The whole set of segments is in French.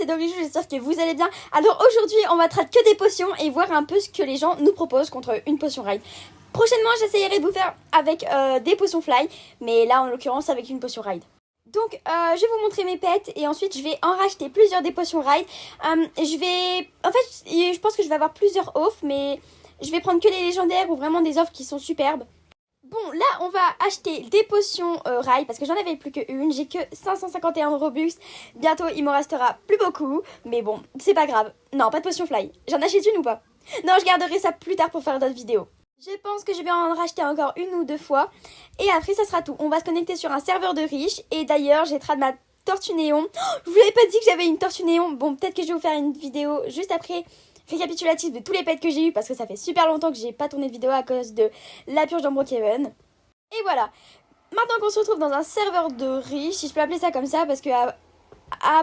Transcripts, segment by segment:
Dorijou, j'espère que vous allez bien. Alors aujourd'hui on va trade que des potions et voir un peu ce que les gens nous proposent contre une potion ride. Prochainement j'essayerai de vous faire avec des potions fly, mais là en l'occurrence avec une potion ride. Donc je vais vous montrer mes pets et ensuite je vais en racheter plusieurs des potions ride. Je pense que je vais avoir plusieurs offres, mais je vais prendre que les légendaires ou vraiment des offres qui sont superbes. Bon, là, on va acheter des potions rail parce que j'en avais plus qu'une. J'ai que 551 Robux. Bientôt, il m'en restera plus beaucoup. Mais bon, c'est pas grave. Non, pas de potion fly. J'en achète une ou pas? Non, je garderai ça plus tard pour faire d'autres vidéos. Je pense que je vais en racheter encore une ou deux fois. Et après, ça sera tout. On va se connecter sur un serveur de riches. Et d'ailleurs, j'ai trade ma tortue néon. Oh, je vous avais pas dit que j'avais une tortue néon. Bon, peut-être que je vais vous faire une vidéo juste après récapitulatif de tous les pets que j'ai eu parce que ça fait super longtemps que j'ai pas tourné de vidéo à cause de la purge d'Ambrokeven. Et voilà. Maintenant qu'on se retrouve dans un serveur de riches, si je peux appeler ça comme ça, parce que à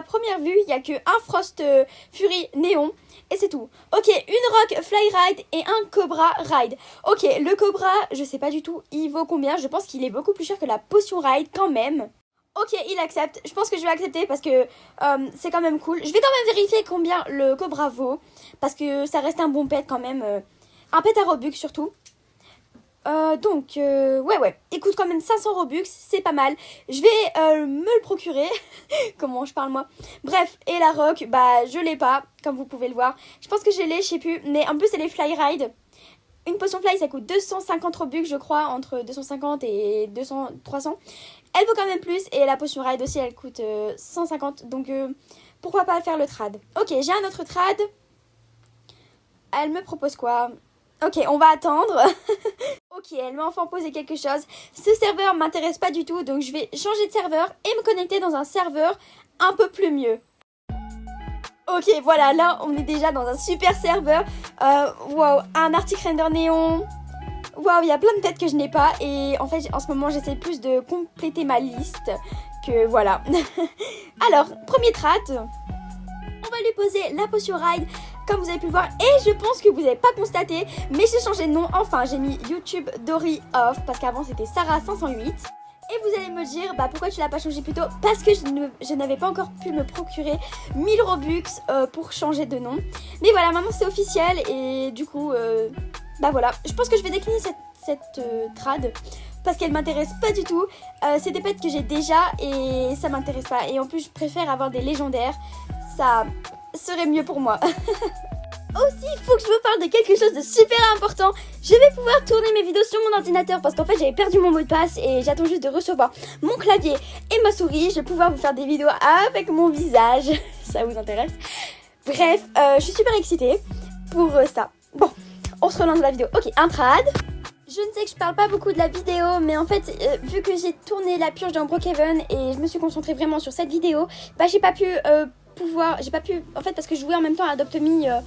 première vue, il n'y a que un Frost Fury néon et c'est tout. Ok, une Rock Fly Ride et un Cobra Ride. Ok, le Cobra, je sais pas du tout, il vaut combien? Je pense qu'il est beaucoup plus cher que la Potion Ride quand même. Ok, il accepte. Je pense que je vais accepter parce que c'est quand même cool. Je vais quand même vérifier combien le Cobra vaut. Parce que ça reste un bon pet quand même. Un pet à Robux surtout. Ouais. Il coûte quand même 500 Robux. C'est pas mal. Je vais me le procurer. Comment je parle moi? Bref, et la Rock, bah je l'ai pas. Comme vous pouvez le voir. Je pense que je l'ai, je sais plus. Mais en plus, elle est Fly Ride. Une potion fly, ça coûte 250 Robux, je crois, entre 250 et 300. Elle vaut quand même plus. Et la potion ride aussi, elle coûte 150. Donc, pourquoi pas faire le trad? Ok, j'ai un autre trad. Elle me propose quoi? Ok, on va attendre. Ok, elle m'a enfin posé quelque chose. Ce serveur m'intéresse pas du tout. Donc, je vais changer de serveur et me connecter dans un serveur un peu plus mieux. Ok, voilà, là, on est déjà dans un super serveur. Wow, un Arctic Render néon. Wow, il y a plein de pets que je n'ai pas. Et en fait, en ce moment, j'essaie plus de compléter ma liste que voilà. Alors, premier trad. On va lui poser la potion ride, comme vous avez pu le voir. Et je pense que vous n'avez pas constaté, mais j'ai changé de nom. Enfin, j'ai mis YouTube Dory Off, parce qu'avant, c'était Sarah 508. Et vous allez me dire, bah pourquoi tu l'as pas changé plus tôt? Parce que je n'avais pas encore pu me procurer 1000 Robux pour changer de nom. Mais voilà, maintenant c'est officiel et du coup, bah voilà. Je pense que je vais décliner cette trad parce qu'elle m'intéresse pas du tout. C'est des pets que j'ai déjà et ça m'intéresse pas. Et en plus, je préfère avoir des légendaires. Ça serait mieux pour moi. Aussi, il faut que je vous parle de quelque chose de super important. Je vais pouvoir tourner mes vidéos sur mon ordinateur parce qu'en fait j'avais perdu mon mot de passe et j'attends juste de recevoir mon clavier et ma souris. Je vais pouvoir vous faire des vidéos avec mon visage. Ça vous intéresse? Bref, je suis super excitée pour ça. Bon, on se relance dans la vidéo. Ok, un trad. Je ne sais que je parle pas beaucoup de la vidéo, mais en fait, vu que j'ai tourné la purge d'Ambrokeven et je me suis concentrée vraiment sur cette vidéo, bah j'ai pas pu en fait parce que je jouais en même temps à Adopt Me.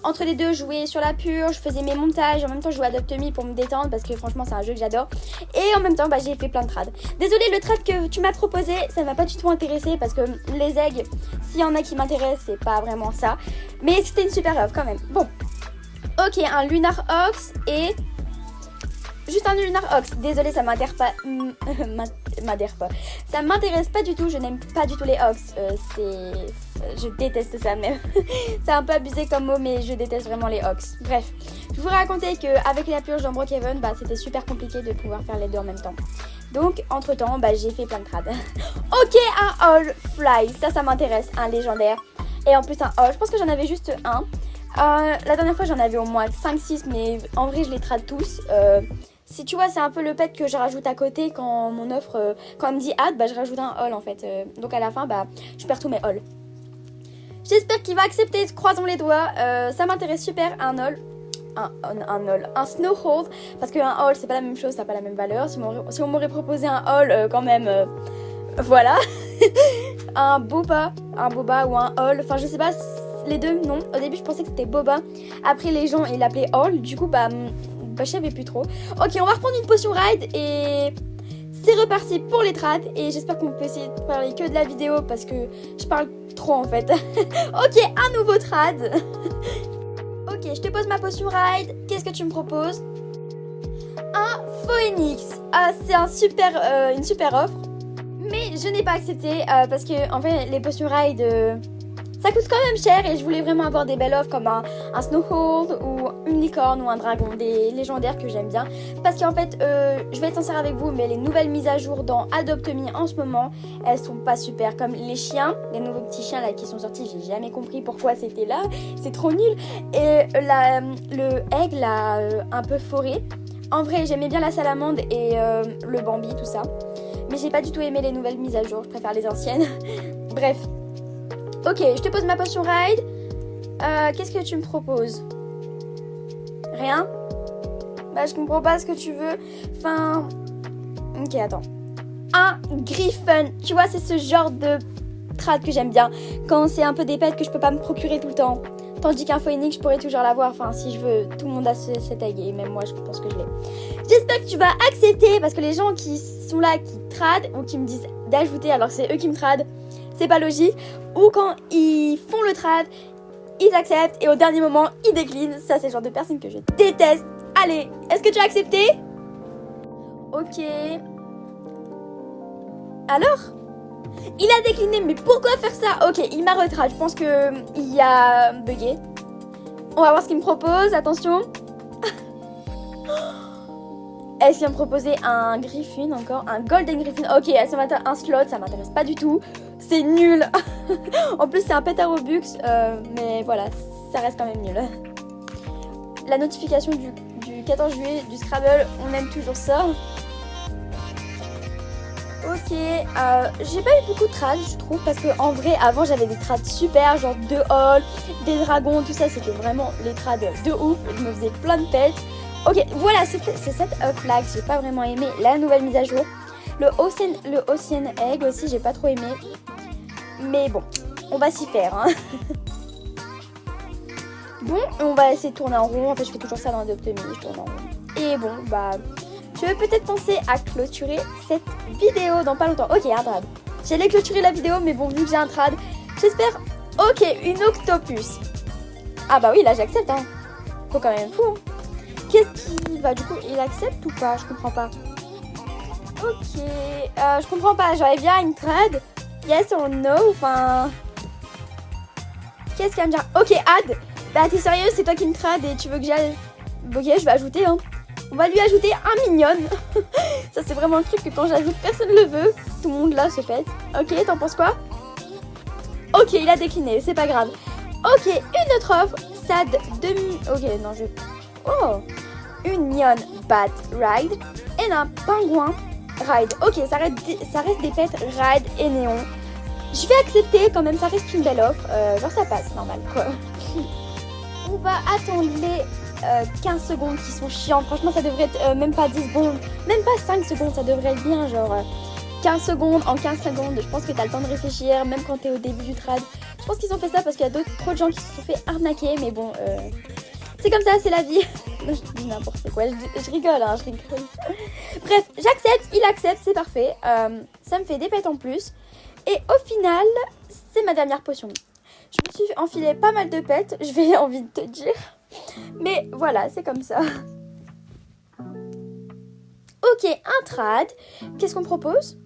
Entre les deux, jouer sur la purge, je faisais mes montages, en même temps je jouais à Adopt Me pour me détendre parce que franchement c'est un jeu que j'adore. Et en même temps, bah, j'ai fait plein de trades. Désolée, le trad que tu m'as proposé, ça m'a pas du tout intéressé parce que les eggs, s'il y en a qui m'intéressent, c'est pas vraiment ça. Mais c'était une super œuvre quand même. Bon, ok, un Lunar Ox et... Juste un Lunar Ox. Désolée, ça m'adhère pas. Ça m'intéresse pas du tout. Je n'aime pas du tout les Ox. Je déteste ça même. C'est un peu abusé comme mot, mais je déteste vraiment les Ox. Bref, je vous racontais qu'avec la purge d'Ambrokeven, bah, c'était super compliqué de pouvoir faire les deux en même temps. Donc, entre temps, bah, j'ai fait plein de trades. Ok, un All Fly. Ça m'intéresse. Un légendaire. Et en plus, un All. Je pense que j'en avais juste un. La dernière fois, j'en avais au moins 5-6, mais en vrai, je les trade tous. Si tu vois, c'est un peu le pet que je rajoute à côté quand mon offre, quand elle me dit add, bah je rajoute un all en fait. Donc à la fin, bah je perds tous mes all. J'espère qu'il va accepter, croisons les doigts. Ça m'intéresse super, un all. Un snowhold. Parce qu'un all, c'est pas la même chose, ça n'a pas la même valeur. Si on m'aurait proposé un all, quand même, voilà. un boba ou un all. Enfin, je sais pas, les deux, non. Au début, je pensais que c'était boba. Après, les gens, ils l'appelaient all. Du coup, bah je savais plus trop. Ok, on va reprendre une potion ride et c'est reparti pour les trades. Et j'espère qu'on peut essayer de parler que de la vidéo parce que je parle trop en fait. Ok, un nouveau trad. Ok, je te pose ma potion ride. Qu'est-ce que tu me proposes? Un Phoenix. C'est une super offre. Mais je n'ai pas accepté parce que en fait les potions ride Ça coûte quand même cher et je voulais vraiment avoir des belles offres comme un Snowhold ou une licorne ou un dragon, des légendaires que j'aime bien. Parce qu'en fait, je vais être sincère avec vous, mais les nouvelles mises à jour dans Adopt Me en ce moment, elles sont pas super. Comme les chiens, les nouveaux petits chiens là qui sont sortis, j'ai jamais compris pourquoi c'était là, c'est trop nul. Et le aigle là, un peu forêt. En vrai, j'aimais bien la salamande et le Bambi, tout ça. Mais j'ai pas du tout aimé les nouvelles mises à jour, je préfère les anciennes. Bref. Ok, je te pose ma potion ride. Qu'est-ce que tu me proposes? Rien? Bah, je comprends pas ce que tu veux. Enfin... Ok, attends. Un Griffon. Tu vois, c'est ce genre de trad que j'aime bien. Quand c'est un peu des pets que je peux pas me procurer tout le temps. Tandis qu'un phoenix, je pourrais toujours l'avoir. Enfin, si je veux, tout le monde a cet egg. Et même moi, je pense que je l'ai. J'espère que tu vas accepter. Parce que les gens qui sont là, qui trad, ou qui me disent d'ajouter alors que c'est eux qui me trad, c'est pas logique. Ou quand ils font le trad, ils acceptent. Et au dernier moment, ils déclinent. Ça, c'est le genre de personne que je déteste. Allez, est-ce que tu as accepté? Ok. Alors? Il a décliné, mais pourquoi faire ça? Ok, il m'a retrad. Je pense que il a bugué. On va voir ce qu'il me propose. Attention. Est-ce qu'il va me proposer un Griffin encore? Un Golden Griffin. Ok, un slot, ça m'intéresse pas du tout. C'est nul. En plus, c'est un pet à Robux. Mais voilà, ça reste quand même nul. La notification du 14 juillet du Scrabble, on aime toujours ça. Ok, j'ai pas eu beaucoup de trades, je trouve, parce que en vrai, avant j'avais des trades super, genre 2 halls, des dragons, tout ça, c'était vraiment les trades de ouf. Je me faisais plein de pets. Ok, voilà, c'est cette up là que j'ai pas vraiment aimé, la nouvelle mise à jour. Le Ocean Egg aussi, j'ai pas trop aimé. Mais bon, on va s'y faire, hein. Bon, on va essayer de tourner en rond. En fait, je fais toujours ça dans Adopt Me, je tourne en rond. Et bon, bah... je vais peut-être penser à clôturer cette vidéo dans pas longtemps. Ok, un trad. J'allais clôturer la vidéo, mais bon, vu que j'ai un trad, j'espère... Ok, une octopus. Ah bah oui, là, j'accepte, hein. Faut quand même fou, hein. Qu'est-ce qui va, du coup, il accepte ou pas? Je comprends pas. Ok, je comprends pas. J'aurais bien une trad. Yes or no, enfin... Qu'est-ce qu'il va me dire? Ok, add. Bah, t'es sérieux, c'est toi qui me trad et tu veux que j'aille... Ok, je vais ajouter, hein. On va lui ajouter un mignon. Ça, c'est vraiment un truc que quand j'ajoute, personne ne le veut. Tout le monde là se fait. Ok, t'en penses quoi? Ok, il a décliné, c'est pas grave. Ok, une autre offre. Sad demi... Ok, non, je... Oh, une neon bat ride et un pingouin ride. Ok, ça reste des pets ride et néon. Je vais accepter quand même, ça reste une belle offre. Genre ça passe, normal quoi. On va attendre les 15 secondes qui sont chiants. Franchement, ça devrait être même pas 10 secondes, même pas 5 secondes, ça devrait être bien genre 15 secondes. En 15 secondes, je pense que t'as le temps de réfléchir, même quand t'es au début du trad. Je pense qu'ils ont fait ça parce qu'il y a trop de gens qui se sont fait arnaquer, mais bon, c'est comme ça, c'est la vie. Non, je dis n'importe quoi, je rigole, hein, je rigole. Bref, j'accepte, il accepte, c'est parfait. Ça me fait des pets en plus. Et au final, c'est ma dernière potion. Je me suis enfilé pas mal de pets, je vais envie de te dire. Mais voilà, c'est comme ça. Ok, un trad. Qu'est-ce qu'on propose?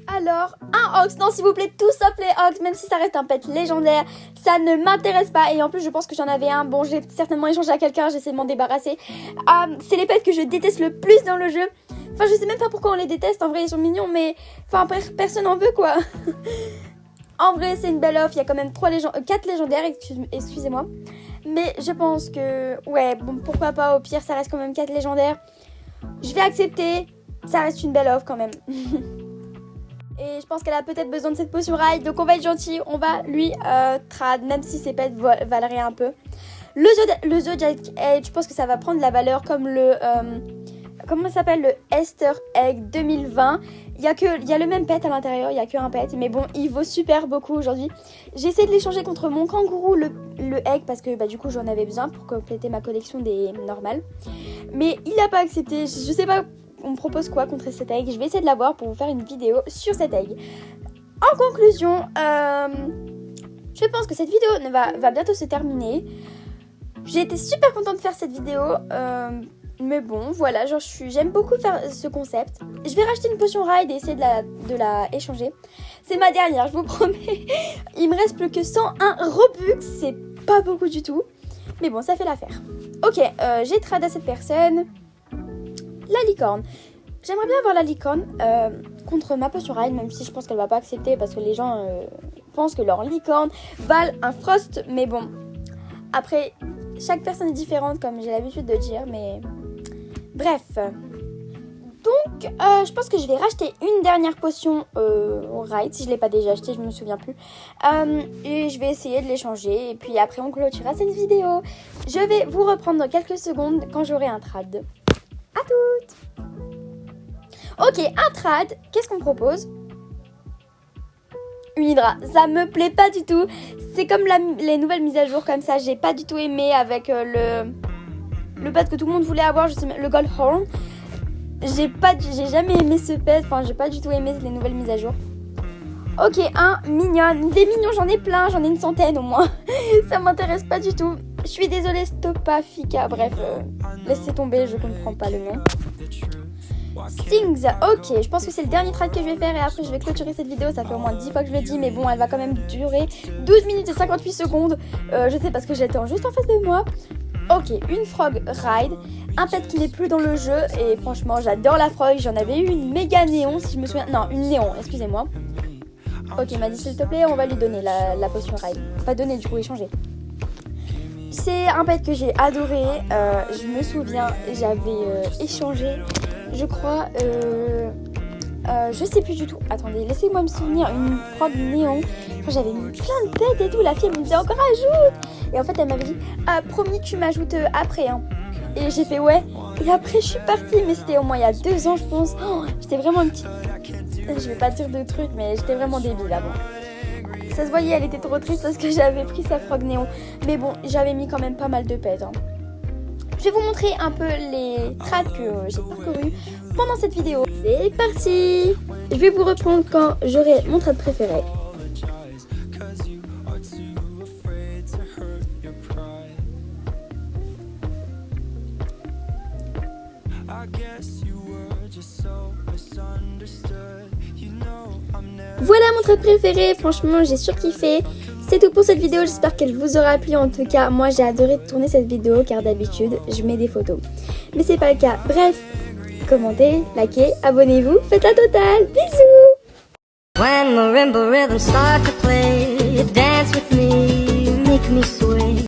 Alors, un Ox. Non, s'il vous plaît, tout sauf les Ox. Même si ça reste un pet légendaire, ça ne m'intéresse pas. Et en plus, je pense que j'en avais un. Bon, j'ai certainement échangé à quelqu'un, j'essaie de m'en débarrasser. C'est les pets que je déteste le plus dans le jeu. Enfin, je sais même pas pourquoi on les déteste. En vrai, ils sont mignons, mais... Enfin, personne en veut, quoi. En vrai, c'est une belle offre. Il y a quand même 4 légendaires, excusez-moi. Mais je pense que... Ouais, bon, pourquoi pas. Au pire, ça reste quand même 4 légendaires. Je vais accepter. Ça reste une belle offre, quand même. Et je pense qu'elle a peut-être besoin de cette potion ride. Donc, on va être gentil. On va lui trad, même si ses pets valent rien un peu. Le Zodiac Edge, je pense que ça va prendre de la valeur comme le... comment ça s'appelle? Le Easter Egg 2020. Il y a le même pet à l'intérieur, il n'y a qu'un pet. Mais bon, il vaut super beaucoup aujourd'hui. J'ai essayé de l'échanger contre mon kangourou, le egg, parce que bah, du coup j'en avais besoin pour compléter ma collection des normales. Mais il n'a pas accepté. Je sais pas, on me propose quoi contre cet egg. Je vais essayer de l'avoir pour vous faire une vidéo sur cet egg. En conclusion, je pense que cette vidéo va bientôt se terminer. J'ai été super contente de faire cette vidéo. Mais bon, voilà, j'aime beaucoup faire ce concept. Je vais racheter une potion ride et essayer de la échanger. C'est ma dernière, je vous promets. Il me reste plus que 101 Robux, c'est pas beaucoup du tout. Mais bon, ça fait l'affaire. Ok, j'ai trad à cette personne. La licorne. J'aimerais bien avoir la licorne contre ma potion ride, même si je pense qu'elle va pas accepter parce que les gens pensent que leur licorne valent un frost. Mais bon, après, chaque personne est différente comme j'ai l'habitude de dire, mais bref. Donc, je pense que je vais racheter une dernière potion au ride, si je ne l'ai pas déjà acheté, je ne me souviens plus. Et je vais essayer de l'échanger, et puis après on clôturera cette vidéo. Je vais vous reprendre dans quelques secondes quand j'aurai un trad. À toutes. Ok, un trad, qu'est-ce qu'on propose? Une hydra, ça me plaît pas du tout. C'est comme les nouvelles mises à jour comme ça, j'ai pas du tout aimé avec le pet que tout le monde voulait avoir, je sais, le Gold Horn. J'ai jamais aimé ce pet, enfin j'ai pas du tout aimé les nouvelles mises à jour. Ok, un mignon. Des mignons j'en ai plein, j'en ai une centaine au moins. Ça m'intéresse pas du tout. Je suis désolée, Stopafika, bref, laissez tomber, je comprends pas le nom. Stings, ok, je pense que c'est le dernier trade que je vais faire et après je vais clôturer cette vidéo, ça fait au moins 10 fois que je le dis, mais bon, elle va quand même durer 12 minutes et 58 secondes, je sais parce que j'étais juste en face de moi. Ok, une frog ride, un pet qui n'est plus dans le jeu et franchement j'adore la frog, j'en avais eu une méga néon si je me souviens, non une néon, excusez-moi. Ok, il m'a dit s'il te plaît on va lui donner la potion ride, pas donner du coup échanger. C'est un pet que j'ai adoré, je me souviens j'avais échangé, je crois, je sais plus du tout, attendez laissez-moi me souvenir, une frog néon. J'avais mis plein de pets et tout, la fille elle me disait encore ajoute. Et en fait elle m'avait dit promis tu m'ajoutes après hein. Et j'ai fait ouais. Et après je suis partie, mais c'était au moins il y a 2 ans je pense. Oh, j'étais vraiment une petite, je vais pas dire de trucs mais j'étais vraiment débile avant. Ça se voyait, elle était trop triste parce que j'avais pris sa frog néon. Mais bon, j'avais mis quand même pas mal de pets hein. Je vais vous montrer un peu les trades que j'ai parcourus pendant cette vidéo. C'est parti. Je vais vous reprendre quand j'aurai mon trade préféré. Voilà mon trade préféré, franchement j'ai surkiffé. C'est tout pour cette vidéo, j'espère qu'elle vous aura plu. En tout cas, moi j'ai adoré tourner cette vidéo car d'habitude je mets des photos. Mais c'est pas le cas. Bref, commentez, likez, abonnez-vous, faites la totale. Bisous. When marimba rhythms start to play, dance with me, make me sway.